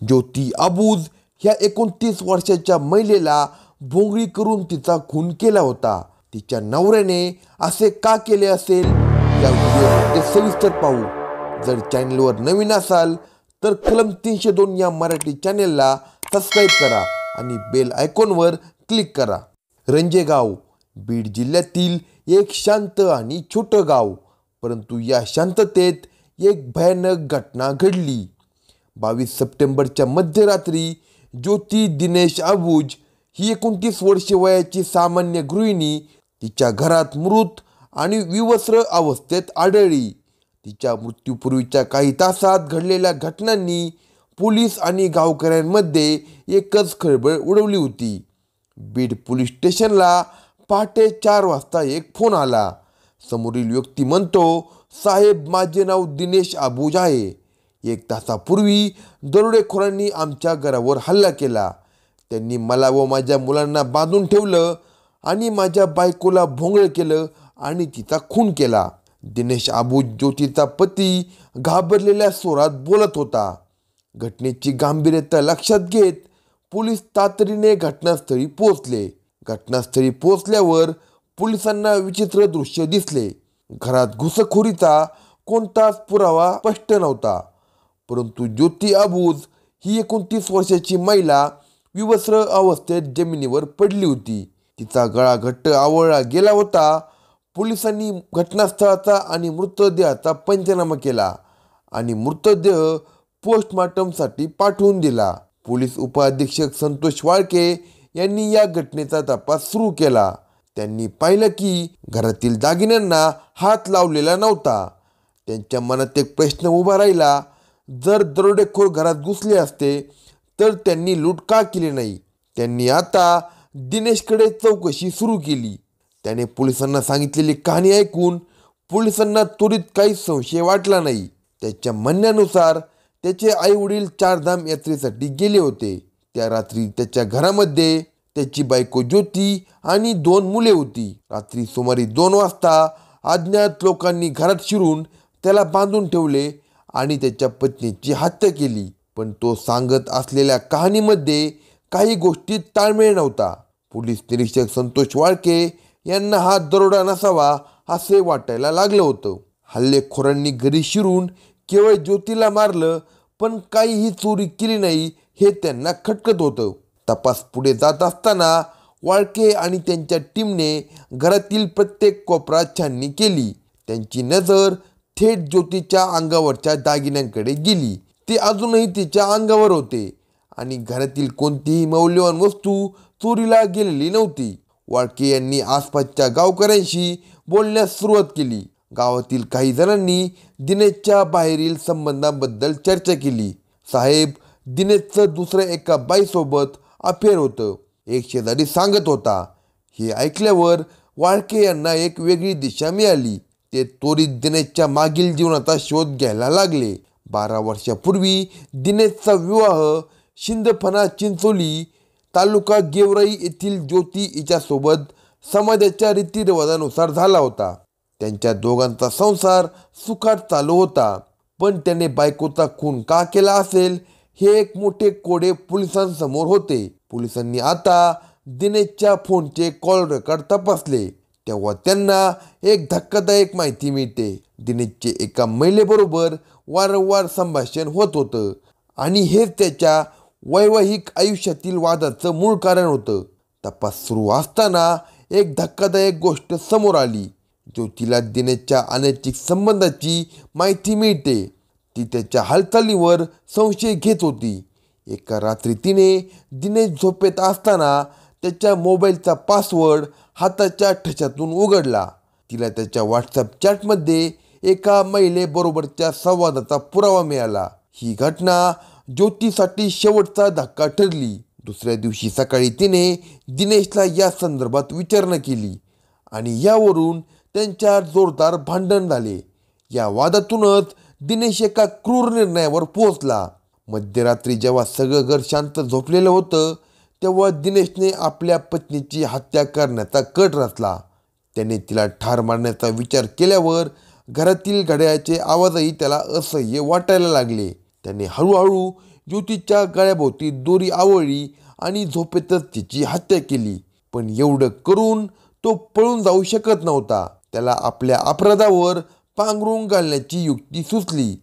ज्योती अबूज ह्या 29 वर्षाच्या महिलेला भोंगळी करून तिचा खून केला होता. तिच्या नवऱ्याने असे का केले असेल या व्हिडिओमध्ये सविस्तर पाहू. जर चॅनलवर नवीन असाल तर कलम 302 या मराठी चॅनेलला सबस्क्राईब करा आणि बेल आयकॉनवर क्लिक करा. रंजेगाव बीड जिल्ह्यातील एक शांत आणि छोटं गाव, परंतु या शांततेत एक भयानक घटना घडली. 22 सप्टेंबरच्या मध्यरात्री ज्योती दिनेश अबूज ही 29 वर्षे वयाची सामान्य गृहिणी तिच्या घरात मृत आणि विवस्त्र अवस्थेत आढळली. तिच्या मृत्यूपूर्वीच्या काही तासात घडलेल्या घटनांनी पोलीस आणि गावकऱ्यांमध्ये एकच खळबळ उडवली होती. बीड पोलीस स्टेशनला पहाटे 4 वाजता एक फोन आला. समोरील व्यक्ती म्हणतो, साहेब, माझे नाव दिनेश अबूज आहे. 1 तासापूर्वी दरोडेखोरांनी आमच्या घरावर हल्ला केला. त्यांनी मला व माझ्या मुलांना बांधून ठेवलं आणि माझ्या बायकोला भोंगळ केलं आणि तिचा खून केला. दिनेश अबूज ज्योतीचा पती घाबरलेल्या स्वरात बोलत होता. घटनेची गांभीर्यता लक्षात घेत पोलीस तातडीने घटनास्थळी पोहोचले. घटनास्थळी पोहोचल्यावर पोलिसांना विचित्र दृश्य दिसले. घरात घुसखोरीचा कोणताच पुरावा स्पष्ट नव्हता, परंतु ज्योती अबूज ही 29 वर्षाची महिला विवस्त्र अवस्थेत जमिनीवर पडली होती. तिचा गळा घट्ट आवळला गेला होता. पोलिसांनी घटनास्थळाचा आणि मृतदेहाचा पंचनामा केला आणि मृतदेह पोस्टमॉर्टमसाठी पाठवून दिला. पोलीस उपअधीक्षक संतोष वाळके यांनी या घटनेचा तपास सुरू केला. त्यांनी पाहिलं की घरातील दागिन्यांना हात लावलेला नव्हता. त्यांच्या मनात एक प्रश्न उभा राहिला, जर दरोडेखोर घरात घुसले असते तर त्यांनी लूट का केली नाही. त्यांनी आता दिनेशकडे चौकशी सुरू केली. त्याने पोलिसांना सांगितलेली कहाणी ऐकून पोलिसांना त्वरित काही संशय वाटला नाही. त्याच्या म्हणण्यानुसार त्याचे आईवडील चारधाम यात्रेसाठी गेले होते. त्या रात्री त्याच्या घरामध्ये त्याची बायको ज्योती आणि 2 मुले होती. रात्री सुमारे 2 वाजता अज्ञात लोकांनी घरात शिरून त्याला बांधून ठेवले आणि त्याच्या पत्नीची हत्या केली. पण तो सांगत असलेल्या कहाणीमध्ये काही गोष्टीत ताळमेळ नव्हता. पोलीस निरीक्षक संतोष वाळके यांना हा दरोडा नसावा असे वाटायला लागलं होतं. हल्लेखोरांनी घरी शिरून केवळ ज्योतीला मारलं, पण काहीही चोरी केली नाही हे त्यांना खटकत होतं. तपास पुढे जात असताना वाळके आणि त्यांच्या टीमने घरातील प्रत्येक कोपऱ्यात छाननी केली. त्यांची नजर थेट ज्योतीच्या अंगावरच्या दागिन्यांकडे गेली. ते अजूनही तिच्या अंगावर होते आणि घरातील कोणतीही मौल्यवान वस्तू चोरीला गेलेली नव्हती. वाळके यांनी आसपासच्या गावकऱ्यांशी बोलण्यास सुरुवात केली. गावातील काही जणांनी दिनेशच्या बाहेरील संबंधांबद्दल चर्चा केली. साहेब, दिनेशचं दुसऱ्या एका बाईसोबत अफेअर होतं, एक शेजारी सांगत होता. हे ऐकल्यावर वाळके यांना एक वेगळी दिशा मिळाली. ते त्वरित दिनेशच्या मागील जीवनाचा शोध घ्यायला लागले. 12 वर्षापूर्वी दिनेशचा विवाह शिंदफणा चिंचोली तालुका गेवराई येथील ज्योती हिच्यासोबत समाजाच्या रीतिरिवाजानुसार झाला होता. त्यांच्या दोघांचा संसार सुखात चालू होता. पण त्याने बायकोचा खून का केला असेल हे एक मोठे कोडे पोलिसांसमोर होते. पोलिसांनी आता दिनेशच्या फोनचे कॉल रेकॉर्ड तपासले तेव्हा त्यांना एक धक्कादायक माहिती मिळते. दिनेशचे एका महिलेबरोबर वारंवार संभाषण होत होतं आणि हेच त्याच्या वैवाहिक आयुष्यातील वादाचं मूळ कारण होतं. तपास सुरू असताना एक धक्कादायक गोष्ट समोर आली. ज्योतीला दिनेशच्या अनैतिक संबंधाची माहिती मिळते. ती त्याच्या हालचालीवर संशय घेत होती. एका रात्री तिने दिनेश झोपेत असताना त्याच्या मोबाईलचा पासवर्ड हाताच्या ठशातून उघडला. तिला त्याच्या व्हॉट्सअप चॅटमध्ये एका महिलेबरोबरच्या संवादाचा पुरावा मिळाला. ही घटना ज्योतीसाठी शेवटचा धक्का ठरली. दुसऱ्या दिवशी सकाळी तिने दिनेशला या संदर्भात विचारणा केली आणि यावरून त्यांच्यात जोरदार भांडण झाले. या वादातूनच दिनेश एका क्रूर निर्णयावर पोहोचला. मध्यरात्री जेव्हा सगळं घर शांत झोपलेलं होतं तेव्हा दिनेशने आपल्या पत्नीची हत्या करण्याचा कट रचला. त्याने तिला ठार मारण्याचा विचार केल्यावर घरातील घड्याळाचे आवाजही त्याला असह्य वाटायला लागले. त्याने हळूहळू ज्योतीच्या गळ्याभोवती दोरी आवळली आणि झोपेतच तिची हत्या केली. पण एवढं करून तो पळून जाऊ शकत नव्हता. त्याला आपल्या अपराधावर पांघरून घालण्याची युक्ती सुचली.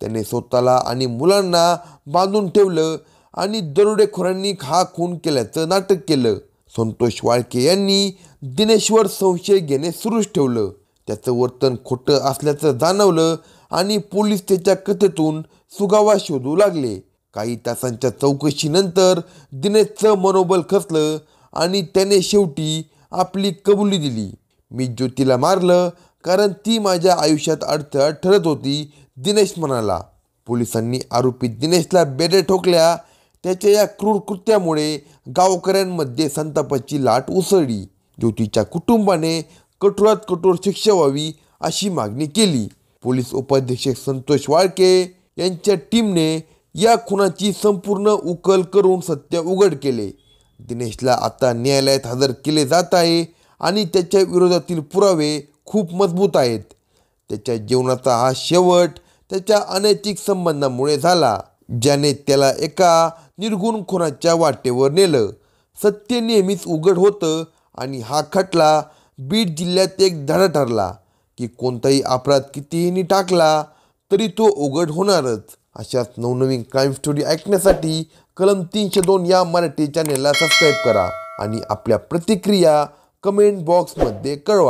त्याने स्वतःला आणि मुलांना बांधून ठेवलं आणि दरोडेखोरांनी हा खून केल्याचं नाटक केलं. संतोष वाळके यांनी दिनेशवर संशय घेणे सुरूच ठेवलं. त्याचं वर्तन खोटं असल्याचं जाणवलं आणि पोलीस त्याच्या कथेतून सुगावा शोधू लागले. काही तासांच्या चौकशीनंतर दिनेशचं मनोबल खचलं आणि त्याने शेवटी आपली कबुली दिली. मी ज्योतीला मारलं कारण ती माझ्या आयुष्यात अडथळा ठरत होती, दिनेश म्हणाला. पोलिसांनी आरोपी दिनेशला बेड्या ठोकल्या. त्याच्या या क्रूर कृत्यामुळे गावकऱ्यांमध्ये संतापाची लाट उसळली. ज्योतीच्या कुटुंबाने कठोरात कठोर शिक्षा व्हावी अशी मागणी केली. पोलीस उपाधीक्षक संतोष वाळके यांच्या टीमने या खुनाची संपूर्ण उकल करून सत्य उघड केले. दिनेशला आता न्यायालयात हजर केले जात आहे आणि त्याच्या विरोधातील पुरावे खूप मजबूत आहेत. त्याच्या जीवनाचा हा शेवट त्याच्या अनैतिक संबंधामुळे झाला, ज्याने त्याला एका निर्गुण खुनाच्या वाटेवर नेलं. सत्य नेहमीच उघड होतं आणि हा खटला बीड जिल्ह्यात एक धडा ठरला की कोणताही अपराध कितीही टाकला तरी तो उघड होणारच. अशाच नवनवीन क्राईम स्टोरी ऐकण्यासाठी कलम 302 या मराठी चॅनेलला सबस्क्राईब करा आणि आपल्या प्रतिक्रिया कमेंट बॉक्समध्ये कळवा.